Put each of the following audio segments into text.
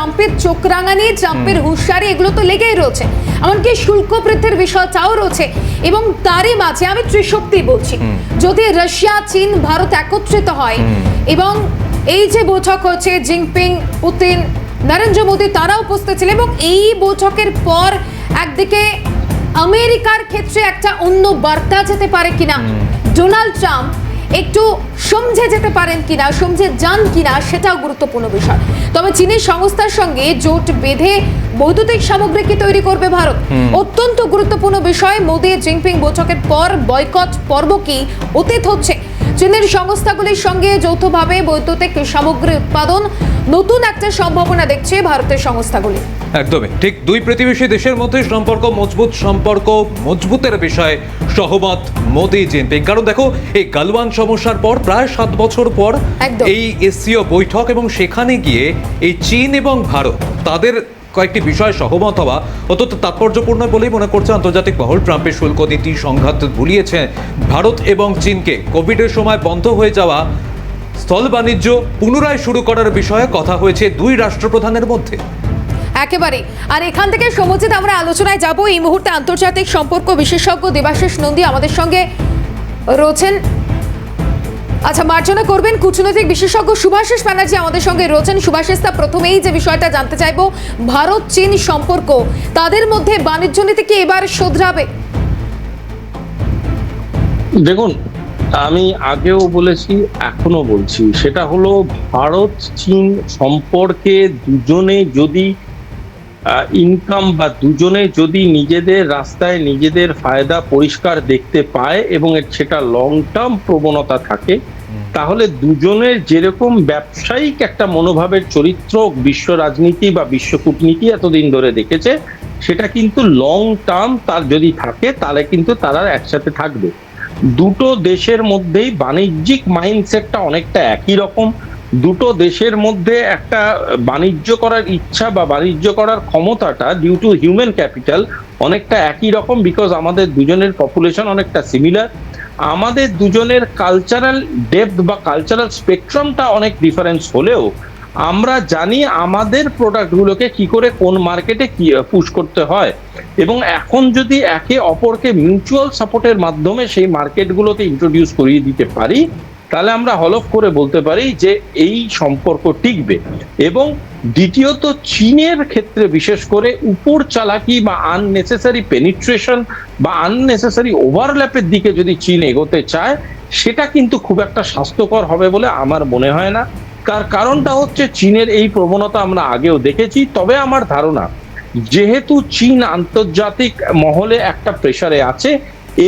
ট্রাম্পের চোখ রাঙানি, ট্রাম্পের হুঁশিয়ারি এগুলো তো লেগেই রয়েছে, এমনকি শুল্ক বৃদ্ধির বিষয়টাও রয়েছে। এবং তারই মাঝে আমি ত্রিশক্তি বলছি, যদি রাশিয়া, চীন, ভারত একত্রিত হয় এবং এই যে বৈঠক হচ্ছে, জিনপিং, পুতিন, নরেন্দ্র মোদী তারা উপস্থিত ছিলেন, এবং এই বৈঠকের পর একদিকে আমেরিকার ক্ষেত্রে একটা অন্য বার্তা যেতে পারে কিনা, ডোনাল্ড ট্রাম্প একটু সমঝে যেতে পারেন কিনা, সমঝে যান কিনা, সেটাও গুরুত্বপূর্ণ বিষয়। তবে চীনের সংস্থার সঙ্গে জোট বেঁধে বৈদ্যুতিক সামগ্রী কি তৈরি করবে ভারত, অত্যন্ত গুরুত্বপূর্ণ বিষয়। মোদী জিনপিং বৈঠকের পর বয়কট পর্ব কি অতীত হচ্ছে? চীনের সংস্থাগুলির সঙ্গে যৌথভাবে বৈদ্যুতিক সামগ্রী উৎপাদন, নতুন একটা সম্ভাবনা দেখছে ভারতের সংস্থাগুলি। একদমই ঠিক। দুই প্রতিবেশী দেশের মধ্যে সম্পর্ক মজবুতের বিষয়ে সহমত মোদি জিনপিং। কারণ দেখো, এই গালওয়ান সমস্যার পর প্রায় 7 বছর পর এই এসসিও বৈঠক, এবং সেখানে গিয়ে এই চীন এবং ভারত তাদের কয়েকটি বিষয় সহমত হওয়া অত্যন্ত তাৎপর্যপূর্ণ বলেই মনে করছে আন্তর্জাতিক মহল। ট্রাম্পের শুল্ক নীতি সংঘাত ভুলিয়েছে ভারত এবং চীনকে। কোভিডের সময় বন্ধ হয়ে যাওয়া স্থল বাণিজ্য পুনরায় শুরু করার বিষয়ে কথা হয়েছে দুই রাষ্ট্রপ্রধানের মধ্যে। একেবারে। আর এখান থেকে সমুচিত আমরা আলোচনায় যাব। এই মুহূর্তে আন্তর্জাতিক সম্পর্ক বিশেষজ্ঞ দেবাশিস নন্দী আমাদের সঙ্গে রয়েছেন। আচ্ছা, মার্জনা করবেন কূটনৈতিক বিশেষজ্ঞ শুভাশিস ব্যানার্জি আমাদের সঙ্গে রয়েছেন। শুভাশিস, প্রথমেই যে বিষয়টা জানতে চাইবো, ভারত চীন সম্পর্ক, তাদের মধ্যে বাণিজ্য নীতি কি এবার শোধরাবে? দেখুন, আমি আগেও বলেছি, এখনো বলছি, সেটা হলো ভারত চীন সম্পর্কে দুজনে যদি ইনকাম বা দুজনে যদি নিজেদের রাস্তায় নিজেদের ফায়দা পরিষ্কার দেখতে পায় এবং সেটা লং টার্ম প্রবণতা থাকে, তাহলে দুজনের যেরকম ব্যবসায়িক একটা মনোভাবের চরিত্র বিশ্ব রাজনীতি বা বিশ্ব কূটনীতি এতদিন ধরে দেখেছে, সেটা কিন্তু লং টার্ম তার যদি থাকে তাহলে কিন্তু তারা একসাথে থাকবে। দুটো দেশের মধ্যেই বাণিজ্যিক মাইন্ডসেটটা অনেকটা একই রকম। দুটো দেশের মধ্যে একটা বাণিজ্য করার ইচ্ছা বা বাণিজ্য করার ক্ষমতাটা ডিউ টু হিউম্যান ক্যাপিটাল অনেকটা একই রকম, বিকজ আমাদের দুজনের পপুলেশন অনেকটা সিমিলার। আমাদের দুজনের কালচারাল ডেপথ বা কালচারাল স্পেকট্রামটা অনেক ডিফারেন্স হলেও আমরা জানি আমাদের প্রোডাক্টগুলোকে কি করে কোন মার্কেটে কি পুশ করতে হয়, এবং এখন যদি একে অপরকে মিউচুয়াল সাপোর্টের মাধ্যমে সেই মার্কেটগুলোতে ইন্ট্রোডিউস করিয়ে দিতে পারি, তাহলে আমরা হলফ করে বলতে পারি যে এই সম্পর্ক টিকবে। এবং দ্বিতীয়ত, চীনের ক্ষেত্রে বিশেষ করে উপর চালাকি বা আননেসেসারি পেনিট্রেশন বা আননেসেসারি ওভারল্যাপের দিকে যদি চীন এগোতে চায়, সেটা কিন্তু খুব একটা স্বাস্থ্যকর হবে বলে আমার মনে হয় না। তার কারণটা হচ্ছে, চীনের এই প্রবণতা আমরা আগেও দেখেছি। তবে আমার ধারণা, যেহেতু চীন আন্তর্জাতিক মহলে একটা প্রেসারে আছে,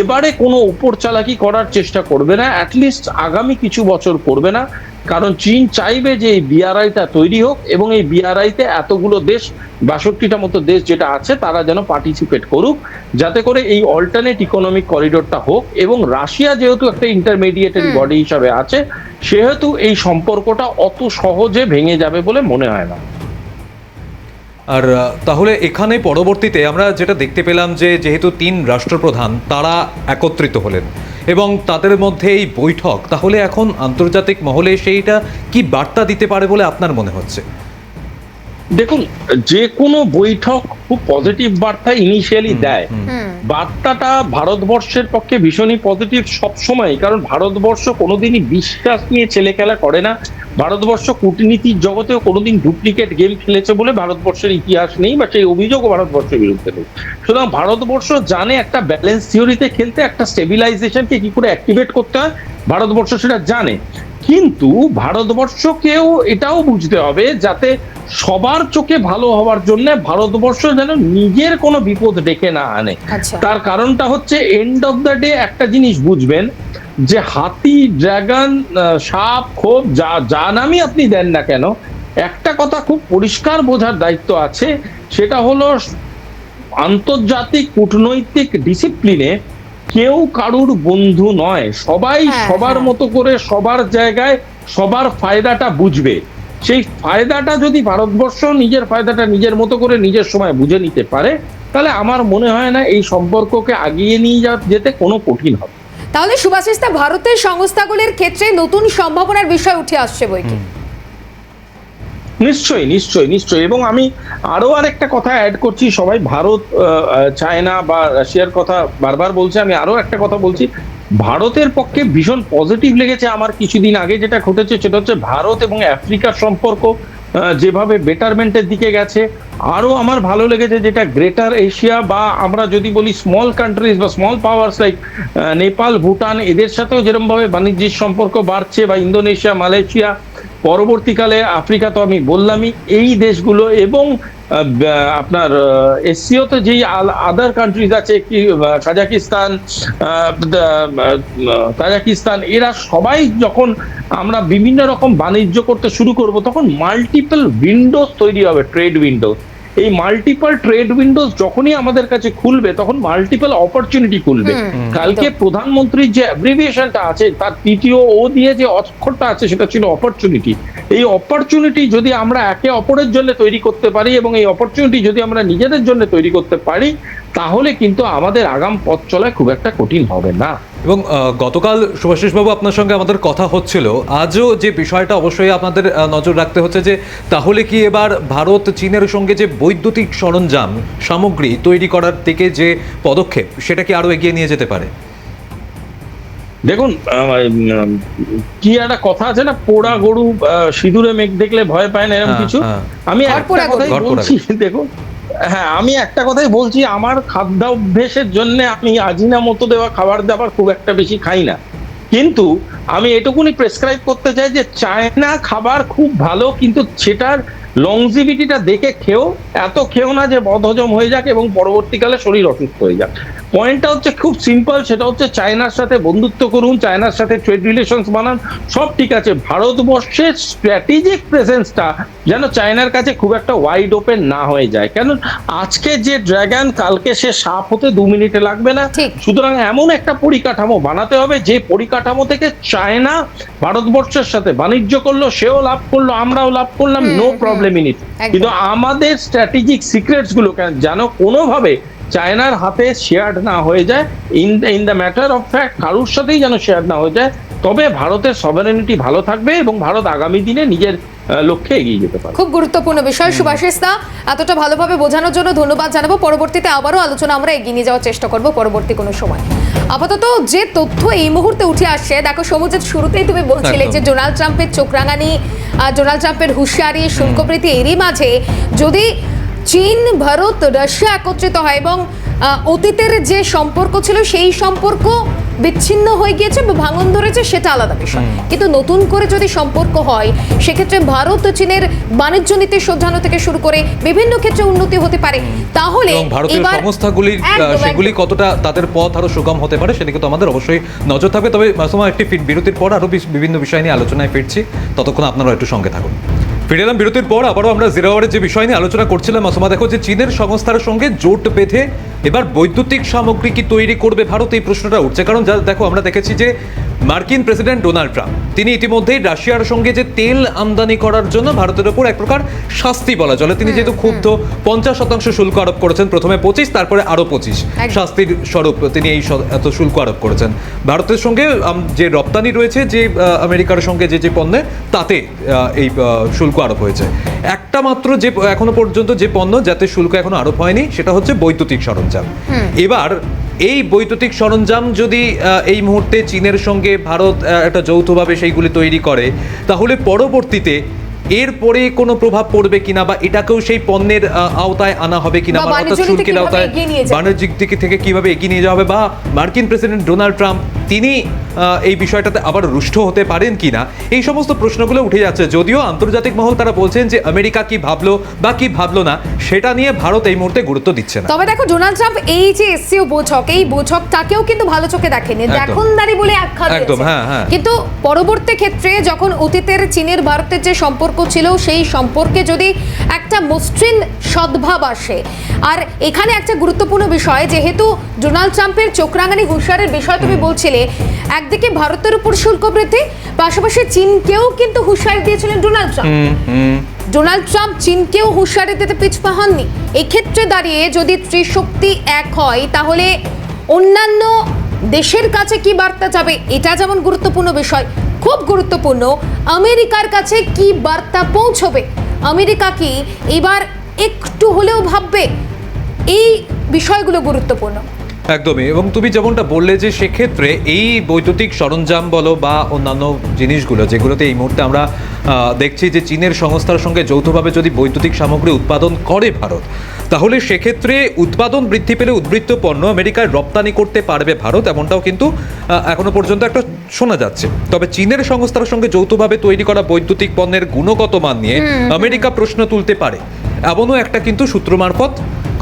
এবারে কোনো উপর চালাকি করার চেষ্টা করবে না, অ্যাটলিস্ট আগামী কিছু বছর করবে না। কারণ চীন চাইবে যে এই বিআরআইটা তৈরি হোক এবং এই বিআরআইতে এতগুলো দেশ, 62টা মতো দেশ যেটা আছে, তারা যেন পার্টিসিপেট করুক, যাতে করে এই অল্টারনেট ইকোনমিক করিডোরটা হোক। এবং রাশিয়া যেহেতু একটা ইন্টারমিডিয়েটারি বডি হিসাবে আছে, সেহেতু এই সম্পর্কটা অত সহজে ভেঙে যাবে বলে মনে হয় না। আর তাহলে এখানে পরবর্তীতে আমরা যেটা দেখতে পেলাম যে যেহেতু 3 রাষ্ট্রপ্রধান তারা একত্রিত হলেন এবং তাদের মধ্যে এই বৈঠক, তাহলে এখন আন্তর্জাতিক মহলে সেইটা কি বার্তা দিতে পারে বলে আপনার মনে হচ্ছে? দেখুন, যে কোনো বৈঠক খুব পজিটিভ বার্তা ইনিশিয়ালি দেয়। বার্তাটা ভারতবর্ষের পক্ষে ভীষণই পজিটিভ সবসময়, কারণ ভারতবর্ষ কোনোদিনই বিশ্বাস নিয়ে ছেলে খেলা করে না। ভারতবর্ষ কূটনীতির জগতেও কোনোদিন ডুপ্লিকেট গেম খেলেছে বলে ভারতবর্ষের ইতিহাস নেই, বা সেই অভিযোগও ভারতবর্ষের বিরুদ্ধে নেই। সুতরাং ভারতবর্ষ জানে একটা ব্যালেন্স থিওরিতে খেলতে, একটা স্টেবিলাইজেশনকে কি করে অ্যাক্টিভেট করতে হয়, ভারতবর্ষ সেটা জানে। কিন্তু ভারতবর্ষকেও এটাও বুঝতে হবে যাতে সবার চোখে ভালো হওয়ার জন্য ভারতবর্ষ যেন নিজের কোনো বিপদ ডেকে না আনে। তার কারণটা হচ্ছে, এন্ড অফ দ্য ডে একটা জিনিস বুঝবেন, যে হাতি, ড্রাগন, সাপ, খোপ, যা নামই আপনি দেন না কেন, একটা কথা খুব পরিষ্কার বোঝার দায়িত্ব আছে, সেটা হলো আন্তর্জাতিক কূটনৈতিক ডিসিপ্লিনে কেউ কারুর বন্ধু নয়। সবাই সবার মতো করে সবার জায়গায় সবার ফায়দাটা বুঝবে। সেই ফায়দাটা যদি ভারতবর্ষ নিজের ফায়দাটা নিজের মতো করে নিজের সময় বুঝে নিতে পারে, তাহলে আমার মনে হয় না এই সম্পর্ককে আগিয়ে নিয়ে যেতে কোনো কঠিন হবে। তাহলে শুভাশিস, ভারতের সংস্থাগুলির ক্ষেত্রে নতুন সম্ভাবনার বিষয় উঠে আসছে বই কি? নিশ্চয়ই নিশ্চয়ই নিশ্চয়ই। এবং আমি আরো আরেকটা কথা অ্যাড করছি, সবাই ভারত চায়না বা রাশিয়ার কথা বারবার বলছে, আমি আরো একটা কথা বলছি। ভারতের পক্ষে ভীষণ পজিটিভ লেগেছে আমার কিছুদিন আগে যেটা ঘটেছে, সেটা হচ্ছে ভারত এবং আফ্রিকার সম্পর্ক যেভাবে বেটারমেন্টের দিকে গেছে। আরো আমার ভালো লেগেছে যেটা গ্রেটার এশিয়া বা আমরা যদি বলি স্মল কান্ট্রিজ বা small powers like Nepal, Bhutan, এদের সাথেও যেরকম ভাবে বাণিজ্যিক সম্পর্ক বাড়ছে, বা ইন্দোনেশিয়া, মালয়েশিয়া, পরবর্তীকালে আফ্রিকা তো আমি বললামই, এই দেশগুলো এবং আপনার এসসিওতে যেই আদার কান্ট্রিজ আছে, কি তাজিকিস্তান, এরা সবাই যখন আমরা বিভিন্ন রকম বাণিজ্য করতে শুরু করব, তখন মাল্টিপল উইন্ডোজ তৈরি হবে, ট্রেড উইন্ডোজ। এই মাল্টিপল ট্রেড উইন্ডোজ যখনই আমাদের কাছে খুলবে, তখন মাল্টিপল অপরচুনিটি খুলবে। কালকে প্রধানমন্ত্রীর যে অ্যাব্রিভিয়েশনটা আছে, তার তৃতীয় ও দিয়ে যে অক্ষরটা আছে, সেটা ছিল অপরচুনিটি। এই অপরচুনিটি যদি আমরা একে অপরের জন্য তৈরি করতে পারি, এবং এই অপরচুনিটি যদি আমরা নিজেদের জন্য তৈরি করতে পারি, তাহলে কিন্তু আমাদের আগাম পথ চলায় খুব একটা কঠিন হবে না। এবং গতকাল সুভাষিস বাবু আপনার সঙ্গে আমাদের কথা হচ্ছিল, আজও যে বিষয়টা অবশ্যই আপনাদের নজর রাখতে হচ্ছে যে তাহলে কি এবার ভারত চীনের সঙ্গে যে বৈদ্যুতিক সরঞ্জাম সামগ্রী তৈরি করার দিকে যে পদক্ষেপ, সেটা কি আরো এগিয়ে নিয়ে যেতে পারে? দেখুন, কি একটা কথা আছে না, পোড়া গরু সিঁদুরে মেঘ দেখলে ভয় পায় না, এরকম কিছু। আমি একটা কথাই বলছি, দেখুন, হ্যাঁ, আমি একটা কথাই বলছি, আমার খাদ্যাভ্যাসের জন্য আমি আজিনামোটো দেওয়া খাবার দাবার খুব একটা বেশি খাই না, কিন্তু আমি এটুকুনি প্রেসক্রাইব করতে চাই যে চায়না খাবার খুব ভালো, কিন্তু সেটার লংজিভিটিটা দেখে খেও, এত খেও না যে বদহজম হয়ে যাক এবং পরবর্তীকালে শরীর অসুস্থ হয়ে যাক। পয়েন্টটা হচ্ছে খুব সিম্পল, সেটা হচ্ছে চায়নার সাথে বন্ধুত্ব করুন, চায়নার সাথে ট্রেড রিলেশনস বানান, সব ঠিক আছে। ভারতবর্ষের স্ট্র্যাটেজিক প্রেজেন্সটা যেন চায়নার কাছে খুব একটা ওয়াইড ওপেন না হয়ে যায়, কেন আজকে যে ড্রাগন, কালকে সে সাপ হতে 2 মিনিটে লাগবে না। সুতরাং এমন একটা পরিকাঠামো বানাতে হবে, যে পরিকাঠামো থেকে চায়না ভারতবর্ষের সাথে বাণিজ্য করলো, সেও লাভ করলো, আমরাও লাভ করলাম, নো প্রবলেম ইন ইট। কিন্তু আমাদের স্ট্র্যাটেজিক সিক্রেটস গুলো যেন কোনোভাবে চায়নার হাতে শেয়ার না হয়ে যায়, in the matter of fact কারোর সাথেই যেন শেয়ার না হয়ে যায়, তবে ভারতের সভারেনিটি ভালো থাকবে এবং ভারত আগামী দিনে নিজের লক্ষ্যে এগিয়ে যেতে পারে। খুব গুরুত্বপূর্ণ বিষয় সুভাষিস দা, এতটা ভালোভাবে বোঝানোর জন্য ধন্যবাদ জানাবো। পরবর্তীতে আবারও আলোচনা আমরা এগিয়ে নিয়ে যাওয়ার চেষ্টা করব পরবর্তী কোনো সময়। আপাতত যে তথ্য এই মুহূর্তে উঠে আসছে, দেখো সমুদ্রের শুরুতেই তুমি বলছিলে যে ডোনাল্ড ট্রাম্পের চোখ রাঙানি, ডোনাল্ড ট্রাম্পের হুঁশিয়ারি, শুল্কবৃদ্ধি, এরই মাঝে যদি চীন, ভারত, রাশিয়া একত্রিত হয় এবং অতীতের যে সম্পর্ক ছিল সেই সম্পর্ক বিচ্ছিন্ন হয়ে গিয়েছে বা ভাঙন ধরেছে, সেটা আলাদা বিষয়, কিন্তু নতুন করে যদি সম্পর্ক হয়, সেক্ষেত্রে ভারত ও চীনের বাণিজ্য নীতি শোধরানো থেকে শুরু করে বিভিন্ন ক্ষেত্রে উন্নতি হতে পারে। তাহলে ভারতীয় সংস্থাগুলির সেগুলি কতটা তাদের পথ আরো সুগম হতে পারে, সেদিকে তো আমাদের অবশ্যই নজর থাকবে। তবে মাসুমা, একটি বিরতির পর আরো বিভিন্ন বিষয় নিয়ে আলোচনায় ফিরছি, ততক্ষণ আপনারা একটু সঙ্গে থাকুন। ফিরে এলাম বিরতির পর, আবারও আমরা জিরো আওয়ারের যে বিষয় নিয়ে আলোচনা করছিলাম। মাসুমা, দেখো যে চীনের সংস্থার সঙ্গে জোট বেঁধে এবার বৈদ্যুতিক সামগ্রী কি তৈরি করবে ভারত, এই প্রশ্নটা উঠছে। কারণ দেখো, আমরা দেখেছি যে মার্কিন প্রেসিডেন্ট ডোনাল্ড ট্রাম্প তিনি ইতিমধ্যেই রাশিয়ার সঙ্গে যে তেল আমদানি করার জন্য ভারতের উপর এক প্রকার শাস্তি বলা চলে, তিনি যেহেতু ক্ষুব্ধ 50% শুল্ক আরোপ করেছেন, প্রথমে 25, তারপরে আরো 25 শাস্তির স্বরূপ তিনি এই এত শুল্ক আরোপ করেছেন। ভারতের সঙ্গে যে রপ্তানি রয়েছে, যে আমেরিকার সঙ্গে যে পণ্যে, তাতে এই শুল্ক আরোপ হয়েছে। একটা মাত্র যে এখনো পর্যন্ত যে পণ্য যাতে শুল্ক এখনো আরোপ হয়নি, সেটা হচ্ছে বৈদ্যুতিক সরঞ্জাম। এবার এই বৈদ্যুতিক সরঞ্জাম যদি এই মুহূর্তে চীনের সঙ্গে ভারত একটা যৌথভাবে সেইগুলি তৈরি করে, তাহলে পরবর্তীতে এরপরে কোনো প্রভাব পড়বে কিনা, বা এটাকেও সেই পণ্যের আওতায় আনা হবে কিনা, বা অর্থাৎ শুল্কের আওতায় বাণিজ্যিক দিক থেকে কিভাবে এগিয়ে নিয়ে যাওয়া হবে, বা মার্কিন প্রেসিডেন্ট ডোনাল্ড ট্রাম্প তিনি এই বিষয়টাতে আবার রুষ্ট হতে পারেন কিনা, এই সমস্ত প্রশ্নগুলো উঠে যাচ্ছে। যদিও আন্তর্জাতিক মহল তারা বলছেন যে আমেরিকা কি ভাবলো বা কি ভাবলো না, সেটা নিয়ে ভারত এই মুহূর্তে গুরুত্ব দিচ্ছে না। তবে দেখো, ডোনাল্ড ট্রাম্প এই যে এসসিও বৈঠক, এই বৈঠকটাকেও কিন্তু ভালো চোখে দেখেনি, দেখনদারি বলে আখ্যা দিয়েছে। কিন্তু পরবর্তী ক্ষেত্রে যখন অতীতের চীনের ভারতের যে সম্পর্ক ছিল, সেই সম্পর্কে যদি একটা মসৃণ সদ্ভাব আসে, আর এখানে একটা গুরুত্বপূর্ণ বিষয়, যেহেতু ডোনাল্ড ট্রাম্পের চোখ রাঙানি হুঁশিয়ারির বিষয় তুমি বলছিলে, একদিকে ভারতের উপর শুল্ক বৃদ্ধি, পাশাপাশি চীনকেও কিন্তু হুঁশিয়ারি দিয়েছিলেন ডোনাল্ড ট্রাম্প। ডোনাল্ড ট্রাম্প চীনকেও হুঁশিয়ারি দিতে পিছপা হননি। এক্ষেত্রে দাঁড়িয়ে যদি ত্রিশক্তি এক হয়, তাহলে অন্যান্য দেশের কাছে কি বার্তা যাবে, এটা যেমন গুরুত্বপূর্ণ বিষয়, খুব গুরুত্বপূর্ণ আমেরিকার কাছে কি বার্তা পৌঁছবে। আমেরিকা কি এবার একটু হলেও ভাববে? এই বিষয়গুলো গুরুত্বপূর্ণ। একদমই। এবং তুমি যেমনটা বললে যে সেক্ষেত্রে এই বৈদ্যুতিক সরঞ্জাম বলো বা অন্যান্য জিনিসগুলো যেগুলোতে এই মুহূর্তে আমরা দেখছি যে চীনের সংস্থার সঙ্গে যৌথভাবে যদি বৈদ্যুতিক সামগ্রী উৎপাদন করে ভারত, তাহলে সেক্ষেত্রে উৎপাদন বৃদ্ধি পেলে উদ্বৃত্ত পণ্য আমেরিকায় রপ্তানি করতে পারবে ভারত, এমনটাও কিন্তু এখনো পর্যন্ত একটা শোনা যাচ্ছে। তবে চীনের সংস্থার সঙ্গে যৌথভাবে তৈরি করা বৈদ্যুতিক পণ্যের গুণগত মান নিয়ে আমেরিকা প্রশ্ন তুলতে পারে, এমনও একটা কিন্তু সূত্র মারফত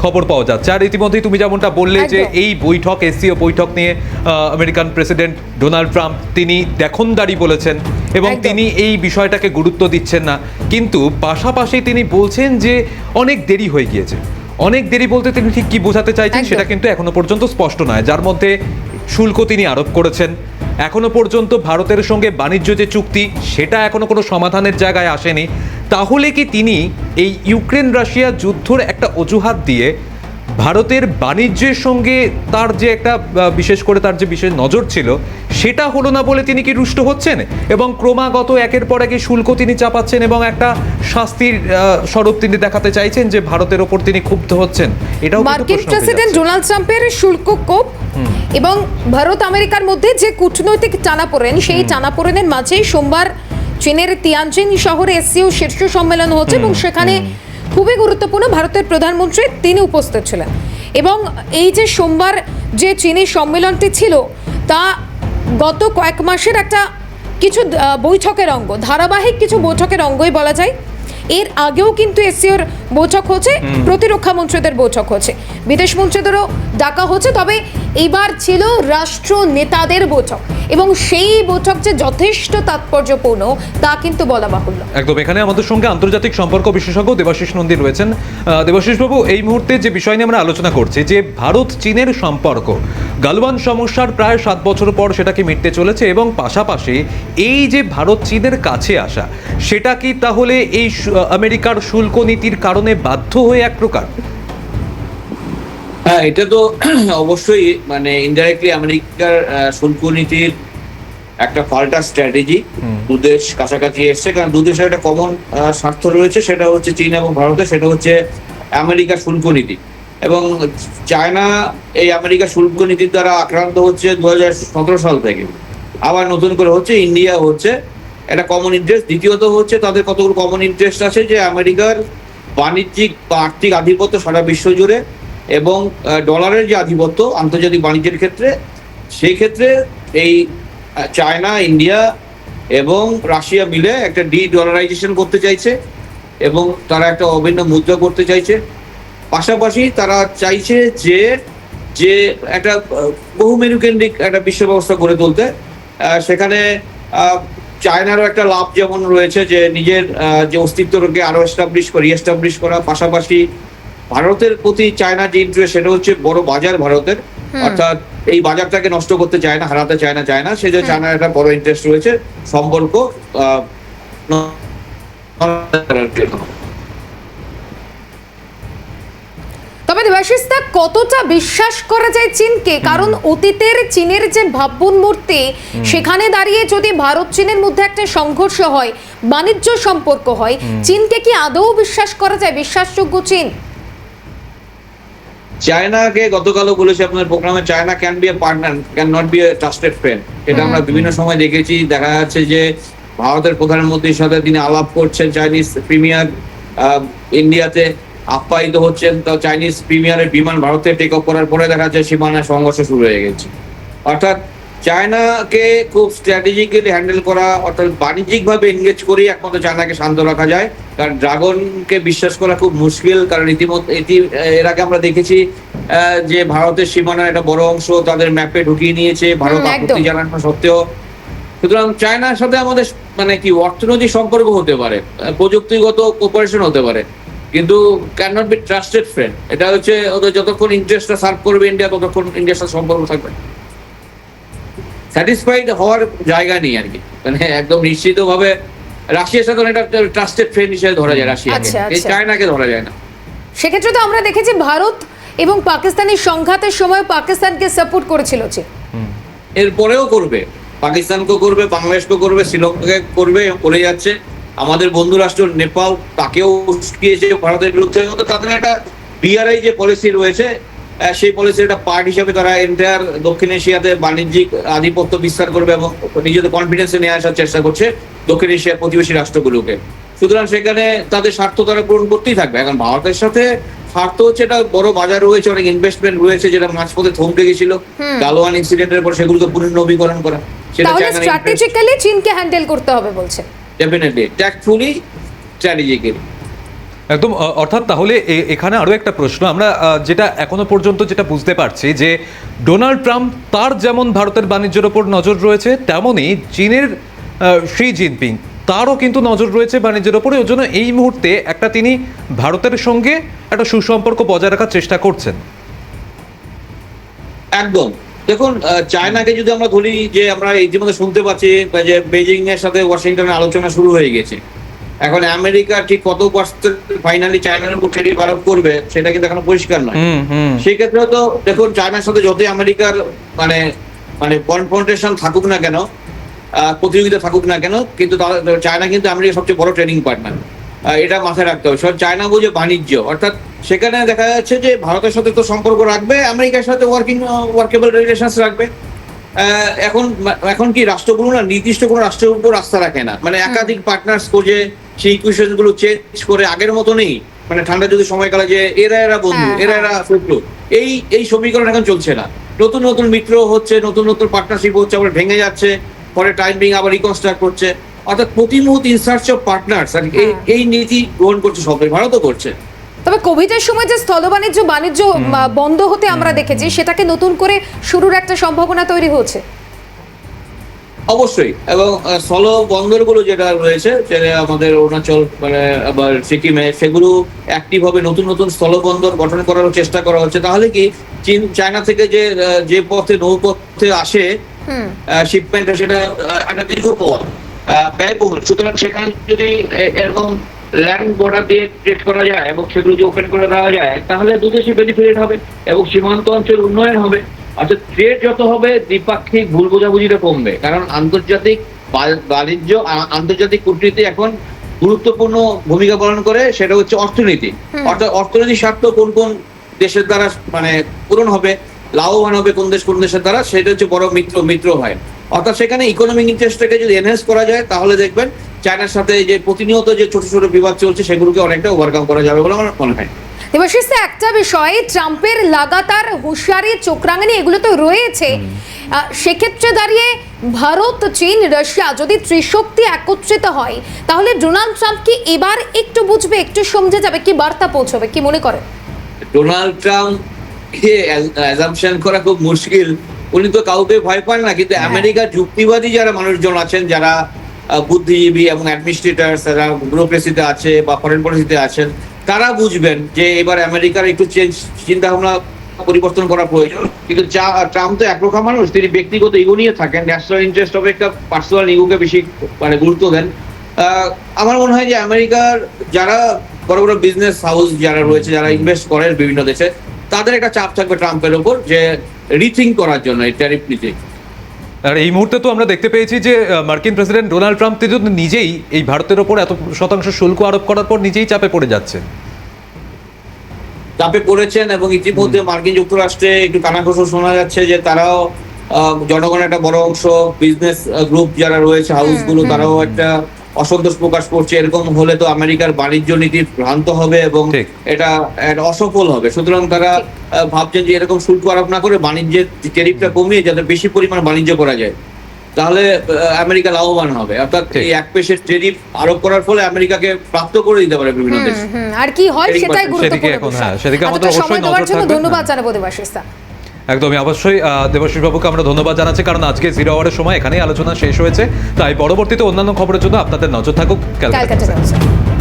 খবর পাওয়া যাচ্ছে। আর ইতিমধ্যেই তুমি যেমনটা বললে যে এই বৈঠক, এসসিও বৈঠক নিয়ে আমেরিকান প্রেসিডেন্ট ডোনাল্ড ট্রাম্প তিনি দেখনদারি বলেছেন এবং তিনি এই বিষয়টাকে গুরুত্ব দিচ্ছেন না, কিন্তু পাশাপাশি তিনি বলছেন যে অনেক দেরি হয়ে গিয়েছে। অনেক দেরি বলতে তিনি ঠিক কি বোঝাতে চাইছেন সেটা কিন্তু এখনো পর্যন্ত স্পষ্ট নয়, যার মধ্যে শুল্ক তিনি আরোপ করেছেন। এখনো পর্যন্ত ভারতের সঙ্গে বাণিজ্য যে চুক্তি সেটা এখনো কোনো সমাধানের জায়গায় আসেনি। তাহলে কি তিনি এই ইউক্রেন রাশিয়া যুদ্ধর একটা অজুহাত দিয়ে ভারতের বাণিজ্যের সঙ্গে তার যে একটা বিশেষ করে তার যে বিশেষ নজর ছিল সেটা হলো না বলে তিনি কি রুষ্ট হচ্ছেন এবং ক্রমাগত একের পর এক শুল্ক তিনি চাপাচ্ছেন এবং একটা শাস্তির স্বরূপ তিনি দেখাতে চাইছেন যে ভারতের ওপর তিনি ক্ষুব্ধ হচ্ছেন? এটাও মার্কিন প্রেসিডেন্ট ডোনাল্ড ট্রাম্পের শুল্ক কোপ এবং ভারত আমেরিকার মধ্যে যে কূটনৈতিক টানাপোড়েন, সেই টানাপোড়েনের মাঝেই সোমবার চীনের তিয়ানজিন শহরে এসসিও শীর্ষ সম্মেলন হচ্ছে এবং সেখানে খুবই গুরুত্বপূর্ণ ভারতের প্রধানমন্ত্রী তিনি উপস্থিত ছিলেন। এবং এই যে সোমবার যে চীনের সম্মেলনটি ছিল তা গত কয়েক মাসের একটা কিছু বৈঠকের অঙ্গ, ধারাবাহিক কিছু বৈঠকের অঙ্গই বলা যায়। এর আগেও কিন্তু এসসিওর বৈঠক হচ্ছে, প্রতিরক্ষা মন্ত্রীদের বৈঠক হচ্ছে, বিদেশ মন্ত্রীদেরও ডাকা হচ্ছে, তবে এবার ছিল রাষ্ট্র নেতাদের বৈঠক এবং সেই বৈঠক যে যথেষ্ট তাৎপর্যপূর্ণ তা কিন্তু বলা বাহুল্য। একদম। এখানে আমাদের সঙ্গে আন্তর্জাতিক সম্পর্ক বিশেষজ্ঞ দেবাশিস নন্দী রয়েছেন। দেবাশিস বাবু, এই মুহূর্তে যে বিষয় নিয়ে আমরা আলোচনা করছি যে ভারত চীনের সম্পর্ক গালওয়ান সমস্যার প্রায় 7 বছর পর সেটা কি মিটতে চলেছে এবং পাশাপাশি এই যে ভারত চীনের কাছে আসা সেটা কি তাহলে এই আমেরিকার শুল্ক নীতির কারণে বাধ্য হয়ে এক প্রকার? হ্যাঁ, এটা তো অবশ্যই মানে ইনডাইরেক্টলি আমেরিকার শুল্ক নীতির একটা পাল্টা স্ট্র্যাটেজি। দুদেশ কাছাকাছি এসছে, কারণ দুদেশের একটা কমন স্বার্থ রয়েছে, সেটা হচ্ছে চীন এবং ভারতের, সেটা হচ্ছে আমেরিকার শুল্ক নীতি। এবং চায়না এই আমেরিকার শুল্ক নীতির দ্বারা আক্রান্ত হচ্ছে 2017 সাল থেকে, আবার নতুন করে হচ্ছে, ইন্ডিয়া হচ্ছে, একটা কমন ইন্টারেস্ট। দ্বিতীয়ত হচ্ছে তাদের কতগুলো কমন ইন্টারেস্ট আছে যে আমেরিকার বাণিজ্যিক বা আর্থিক আধিপত্য সারা বিশ্ব জুড়ে এবং ডলারের যে আধিপত্য আন্তর্জাতিক বাণিজ্যের ক্ষেত্রে, সেই ক্ষেত্রে এই চায়না, ইন্ডিয়া এবং রাশিয়া মিলে একটা ডলারাইজেশন করতে চাইছে এবং তারা একটা অভিন্ন মুদ্রা করতে চাইছে। পাশাপাশি তারা চাইছে যে যে একটা বহুমেরুকেন্দ্রিক একটা বিশ্ব ব্যবস্থা গড়ে তুলতে। সেখানে চায়নারও একটা লাভ যেমন রয়েছে যে নিজের যে অস্তিত্বকে আরো রিএস্টাবলিশ করা, পাশাপাশি ভারতের প্রতি চায়না যে ইন্টারেস্ট সেটা হচ্ছে বড় বাজার ভারতের, অর্থাৎ এই বাজারটাকে নষ্ট করতে চায় না, হারাতে চায় না, সেই যে চায়নার একটা বড় ইন্টারেস্ট রয়েছে সম্পর্ক। তবে দেবাশিস দা, কতটা বিশ্বাস করা যায় চীনকে? কারণ অতীতের চীনের যে ভাবমূর্তি, সেখানে দাঁড়িয়ে যদি ভারত চীনের মধ্যে একটা সংঘর্ষ হয়, বাণিজ্য সম্পর্ক হয়, চীনকে কি আদৌ বিশ্বাস করা যায়? বিশ্বাসযোগ্য চীন? চায়নাকে গতকালও বলেছি আপনার প্রোগ্রামে, China can be a partner, can not be a trusted friend. এটা আমরা বিভিন্ন সময় দেখেছি। দেখা যাচ্ছে যে ভারতের প্রধানমন্ত্রীর সাথে তিনি আলাপ করছেন, চাইনিজ প্রিমিয়ার ইন্ডিয়াতে আপ্যায়িত হচ্ছেন, তো চাইনিজ প্রিমিয়ারের বিমান ভারতে টেক অফ করার পরে দেখা যাচ্ছে সীমানায় সংঘর্ষ শুরু হয়ে গেছে। অর্থাৎ চায়নাকে খুব স্ট্র্যাটেজিক্যালি হ্যান্ডেল করা, অর্থাৎ বাণিজ্যিকভাবে এনগেজ করেই একমাত্র চায়নাকে শান্ত রাখা যায়। কারণ ড্রাগনকে বিশ্বাস করা খুব মুশকিল, কারণ ইতিমধ্যে এর আগে আমরা দেখেছি যে ভারতের সীমানার একটা বড় অংশ তাদের ম্যাপে ঢুকিয়ে নিয়েছে, ভারত আপত্তি জানানো সত্ত্বেও। সুতরাং চায়নার সাথে আমাদের মানে কি অর্থনৈতিক সম্পর্ক হতে পারে, প্রযুক্তিগত কোঅপারেশন হতে পারে, কিন্তু can not be trusted friend. এটা হচ্ছে ওদের যতক্ষণ ইন্টারেস্টটা সার্ভ করবে ইন্ডিয়া, ততক্ষণ ইন্ডিয়ার সাথে সম্পর্ক থাকবে। স্যাটিসফাইড হওয়ার জায়গা নেই আর কি, মানে একদম নিশ্চিতভাবে রাশিয়ার সাথে এটা ট্রাস্টেড ফ্রেন্ড হিসেবে ধরা যায় রাশিয়াকে, এই চায়নাকে ধরা যায় না। সেক্ষেত্রে তো আমরা দেখেছি ভারত এবং পাকিস্তানের সংঘাতের সময় পাকিস্তানকে সাপোর্ট করেছিল চীন, এরপরেও করবে, পাকিস্তানকেও করবে, বাংলাদেশকেও করবে, শ্রীলঙ্কাকে করবে, করে যাচ্ছে। আমাদের বন্ধু রাষ্ট্র নেপাল তাকেও উস্কিয়েছে ভারতের বিরুদ্ধে। তাদের একটা বিআরআই যে পলিসি রয়েছে, সেই পলিসির একটা পার্ট হিসেবে তারা এন্টায়ার দক্ষিণ এশিয়াতে বাণিজ্যিক আধিপত্য বিস্তার করবে এবং নিজেদের কনফিডেন্সে নিয়ে আসার চেষ্টা করছে দক্ষিণ এশিয়ার প্রতিবেশী রাষ্ট্রগুলোকে। সুতরাং সেখানে তাদের স্বার্থ তারা পূরণ করতেই থাকবে। এখন ভারতের সাথে স্বার্থ হচ্ছে, এটা বড় বাজার রয়েছে, অনেক ইনভেস্টমেন্ট রয়েছে, যেটা মাঝপথে থমকে গেছিল গালওয়ান ইনসিডেন্টের পর, সেগুলোকে পুনর্নবীকরণ করা। তাহলে স্ট্র্যাটেজিক্যালি চীনকে হ্যান্ডেল করতে হবে বলছে। Definitely, tactfully, strategically. একদম। অর্থাৎ তাহলে এখানে আরো একটা প্রশ্ন, আমরা যেটা এখনো পর্যন্ত যেটা বুঝতে পারছি যে ডোনাল্ড ট্রাম্প তার যেমন ভারতের বাণিজ্যের ওপর নজর রয়েছে, তেমনই চীনের শি জিনপিং তারও কিন্তু নজর রয়েছে বাণিজ্যের ওপরে। ওই জন্য এই মুহূর্তে তিনি ভারতের সঙ্গে একটা সুসম্পর্ক বজায় রাখার চেষ্টা করছেন। একদম। দেখুন, চায়নাকে যদি আমরা ধরি, যে আমরা ইতিমধ্যে শুনতে পাচ্ছি যে বেজিং এর সাথে ওয়াশিংটনের আলোচনা শুরু হয়ে গেছে। এখন আমেরিকা ঠিক কত পার্সেন্ট ফাইনালি চায়নার উপর ট্যারিফ আরোপ করবে সেটা কিন্তু এখনো পরিষ্কার নয়। সেই ক্ষেত্রে তো দেখুন, চায়নার সাথে যতই আমেরিকার মানে কনফ্রন্টেশন থাকুক না কেন, প্রতিযোগিতা থাকুক না কেন, কিন্তু চায়না কিন্তু আমেরিকার সবচেয়ে বড় ট্রেডিং পার্টনার। এটা মাথায় রাখতে হবে। চায়না বুঝে বাণিজ্য, অর্থাৎ সেখানে দেখা যাচ্ছে যে ভারতের সাথে তো সম্পর্ক রাখবে, আমেরিকার সাথে ওয়ার্কেবল রিলেশনস রাখবে। এখন কি রাষ্ট্রগুলো না নির্দিষ্ট কোনো রাষ্ট্রের উপর আস্থা রাখে না, মানে একাধিক পার্টনার্স খোঁজে, সেই ইকুয়েশন গুলো চেঞ্জ করে আগের মতো নেই। মানে ঠান্ডা যদি সময়কালে যে এরা বন্ধু, এরা শত্রু, এই সমীকরণ এখন চলছে না। নতুন নতুন মিত্র হচ্ছে, নতুন নতুন পার্টনারশিপ হচ্ছে, আবার ভেঙে যাচ্ছে, পরে টাইমিং আবার রিকনস্ট্রাক্ট করছে। অর্থাৎ প্রতি মুহূর্তে ইন সার্চ অফ পার্টনার্স, আর এই নীতি গ্রহণ করছে সবাই, ভারতও করছে। তবে কোভিডের সময় যে স্থল বাণিজ্য বন্ধ হতে আমরা দেখেছি, সেটাকে নতুন করে শুরুর একটা সম্ভাবনা তৈরি হচ্ছে। অবশ্যই। এবং স্থল বন্দরগুলো যেটা রয়েছে, সেটা আমাদের অরুণাচল আবার সিকিমে, সেগুলো অ্যাক্টিভ হবে, নতুন নতুন স্থল বন্দর গঠন করার চেষ্টা করা হচ্ছে। তাহলে কি চায়না থেকে যে পথে নৌপথে আসে শিপমেন্ট, সেটা একটা দীর্ঘ পথ, ব্যয়বহুল। সুতরাং সেখানে যদি এরকম ল্যান্ড বর্ডার দিয়ে ট্রেড করা যায় এবং সেগুলো যদি ওপেন করে দেওয়া যায়, তাহলে দুদেশই বেনিফিট হবে এবং সীমান্ত অঞ্চল উন্নয়ন হবে। অর্থাৎ ট্রেড যত হবে, দ্বিপাক্ষিক ভুল বোঝাবুঝিটা কমবে। কারণ আন্তর্জাতিক বাণিজ্য, আন্তর্জাতিক কূটনীতি এখন গুরুত্বপূর্ণ ভূমিকা পালন করে, সেটা হচ্ছে অর্থনীতি। অর্থাৎ অর্থনৈতিক স্বার্থ কোন কোন দেশের দ্বারা পূরণ হবে, লাভবান হবে কোন দেশের দ্বারা, সেটা হচ্ছে বড় মিত্র হয়। অর্থাৎ সেখানে ইকোনমিক ইন্টারেস্টটাকে যদি এনহ্যান্স করা যায়, তাহলে দেখবেন চায়নার সাথে যে প্রতিনিয়ত যে ছোট ছোট বিবাদ চলছে, সেগুলোকে অনেকটা ওভারকাম করা যাবে বলে আমার মনে হয়। দেবাশিস, একটা বিষয়, ট্রাম্পের লাগাতার হুঁশিয়ারি, চোখরাঙানি, এগুলো তো রয়েছে। সেক্ষেত্রে দাঁড়িয়ে ভারত, চীন, রাশিয়া যদি ত্রিশক্তি একত্রিত হয়, তাহলে ডোনাল্ড ট্রাম্প কি এবার একটু বুঝবে, একটু সমঝে যাবে? কি বার্তা পৌঁছবে, কি মনে করেন? ডোনাল্ড ট্রাম্পকে অ্যাজাম্পশন করা খুব মুশকিল। উনি তো কাউকে ভয় পান না, কিন্তু আমেরিকার যুক্তিবাদী যারা মানুষজন আছেন, যারা বুদ্ধিজীবী এবং অ্যাডমিনিস্ট্রেটর, যারা ব্যুরোক্রেসিতে আছে বা ফরেন পলিসিতে আছেন, তারা বুঝবেন যে এবার আমেরিকার একটু চিন্তা ভাবনা পরিবর্তন করা প্রয়োজন। কিন্তু ট্রাম্প তো একরকম মানুষ, তিনি ব্যক্তিগত ইগো নিয়ে থাকেন, ন্যাশনাল ইন্টারেস্ট অপেক্ষা পার্সোনাল ইগোকে বেশি গুরুত্ব দেন। আমার মনে হয় যে আমেরিকার যারা বড় বড় বিজনেস হাউস যারা রয়েছে, যারা ইনভেস্ট করেন বিভিন্ন দেশে, তাদের একটা চাপ থাকবে ট্রাম্পের ওপর, যে রিথিঙ্ক করার জন্য এই ট্যারিফ নীতি। আর এই মুহূর্তে তো আমরা দেখতে পেয়েছি যে মার্কিন প্রেসিডেন্ট ডোনাল্ড ট্রাম্প নিজেই এই ভারতের ওপর এত শতাংশ শুল্ক আরোপ করার পর নিজেই চাপে পড়ে যাচ্ছেন, চাপে পড়েছেন। এবং ইতিমধ্যে মার্কিন যুক্তরাষ্ট্রে একটু কানাঘোষা শোনা যাচ্ছে যে তারাও জনগণের একটা বড় অংশ, বিজনেস গ্রুপ যারা রয়েছে, হাউসগুলো, তারাও একটা অসন্তোষ প্রকাশ করছে। এরকম হলে তো আমেরিকার বাণিজ্য নীতি ভ্রান্ত হবে এবং এটা অসফল হবে। সুতরাং তারা ভাবছেন যে এরকম শুল্ক আরোপ না করে বাণিজ্যের ট্যারিফটা কমিয়ে যাতে বেশি পরিমাণ বাণিজ্য করা যায়, তাহলে আমেরিকা লাভবান হবে। অর্থাৎ এই এক পেশের ট্যারিফ আরোপ করার ফলে আমেরিকাকে প্রাপ্ত করে দিতে পারে বিভিন্ন দেশ। আর কি হয় সেটাই গুরুত্বপূর্ণ। সেদিকে আমাদের অবশ্যই নজর থাকবে। ধন্যবাদ জানাবো দেবাশিস। একদমই, অবশ্যই দেবাশিস বাবুকে আমরা ধন্যবাদ জানাচ্ছি, কারণ আজকে জিরো আওয়ারের সময় এখানেই আলোচনা শেষ হয়েছে। তাই পরবর্তীতে অন্যান্য খবরের জন্য আপনাদের নজর থাকুক ক্যালকাটা।